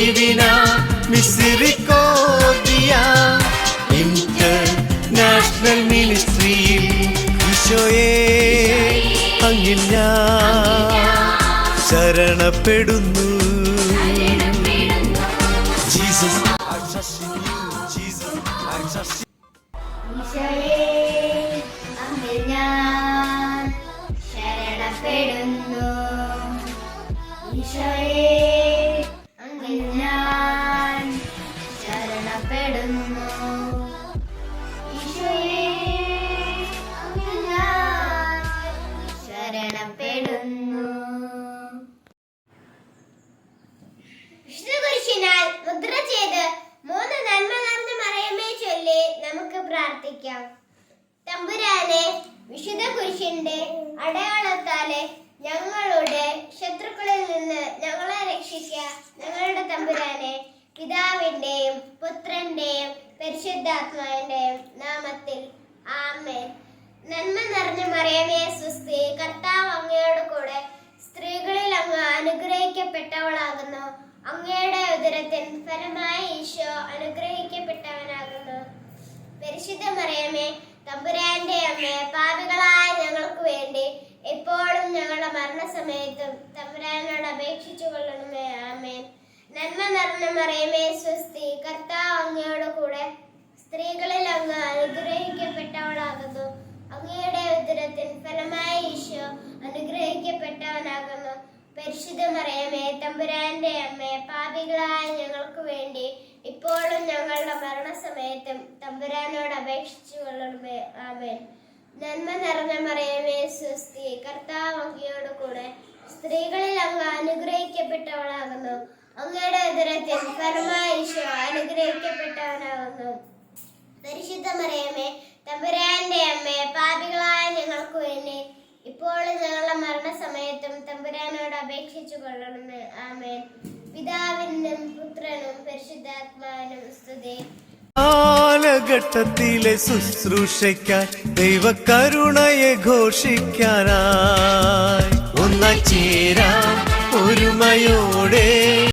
divina misericordia international ministry ഈശോയേ അങ്ങിൽ ഞാൻ ശരണപ്പെടുന്നു. Jesus, I trust in you. Jesus, I trust in you. ഈശോയേ അങ്ങിൽ ഞാൻ ശരണപ്പെടുന്നു. ഈശോയേ അങ്ങിൽ ഞാൻ ശരണപ്പെടുന്നു. ഈശോയേ അങ്ങിൽ ഞാൻ ശരണപ്പെടുന്നു. വിശുദ്ധ കുരിശിനാൽ മുദ്ര ചെയ്ത് 3 നന്മ നിറഞ്ഞ മറിയമേ ചൊല്ലി നമുക്ക് പ്രാർത്ഥിക്കാം. തമ്പുരാനെ, വിശുദ്ധ കുരിശിന്റെ അടയാളത്താലെ ഞങ്ങളുടെ ശത്രുക്കളിൽ നിന്ന് ഞങ്ങളെ രക്ഷിക്കുക. ഞങ്ങളുടെ തമ്പുരാനെ, പിതാവിന്റെയും പുത്രന്റെയും പരിശുദ്ധാത്മാവിന്റെയും നാമത്തിൽ ആമേൻ. നന്മ നിറഞ്ഞ മറിയമേ സ്വസ്തി, കർത്താവ് അങ്ങയോട് കൂടെ സ്ത്രീകളിൽ അങ്ങ് അനുഗ്രഹിക്കപ്പെട്ടവളാകുന്നു. അങ്ങയുടെ ഉദരത്തിൻ ഫലമായ ഈശോ അനുഗ്രഹിക്കപ്പെട്ടവനാകുന്നു. പരിശുദ്ധ മറിയമേ, തമ്പുരാന്റെ അമ്മേ, പാപികളായ ഞങ്ങൾക്ക് വേണ്ടി എപ്പോഴും ഞങ്ങളുടെ മരണസമയത്തും തമ്പുരാനോട് അപേക്ഷിച്ചു കൊള്ളണമേ. ആമേൻ. നന്മ നിറഞ്ഞ മറിയമേ സ്വസ്തി, കർത്താവ് അങ്ങയോട് കൂടെ സ്ത്രീകളിൽ അങ്ങ് അനുഗ്രഹിക്കപ്പെട്ടവളാകുന്നു. അങ്ങയുടെ ഉദരത്തിൻ ഫലമായ ഈശോ അനുഗ്രഹിക്കപ്പെട്ടവനാകുന്നു. പരിശുദ്ധ മറിയമേ, തമ്പുരാന്റെ അമ്മേ, പാപികളായ ഞങ്ങൾക്ക് വേണ്ടി ഇപ്പോഴും ഞങ്ങളുടെ മരണസമയത്തും തമ്പുരാനോട് അപേക്ഷിച്ചു കൊള്ളണമേ. ആമേൻ. നന്മ നിറഞ്ഞ മറിയമേ സ്വസ്തി, കർത്താവ് അങ്ങയോട് കൂടെ സ്ത്രീകളിൽ അങ്ങ് അനുഗ്രഹിക്കപ്പെട്ടവളാകുന്നു. അങ്ങയുടെ ഉദരത്തിൻ ഫലമായ ഈശോ അനുഗ്രഹിക്കപ്പെട്ടവനാകുന്നു. പരിശുദ്ധ മറിയമേ, തമ്പുരാന്റെ അമ്മേ, പാപികളായ ഞങ്ങൾക്ക് വേണ്ടി ഇപ്പോഴും ഞങ്ങളുടെ മരണസമയത്തും തമ്പുരാനോട് അപേക്ഷിച്ചു കൊള്ളണമേ. ആമേൻ. പിതാവിനും പുത്രനും പരിശുദ്ധാത്മാവിനും സ്തുതി. കാലഘട്ടത്തിലെ ശുശ്രൂഷയ്ക്കായി ദൈവകരുണയെ ഘോഷിക്കാനായി ഒന്നായി ചേരാം ഒരുമയോടെ.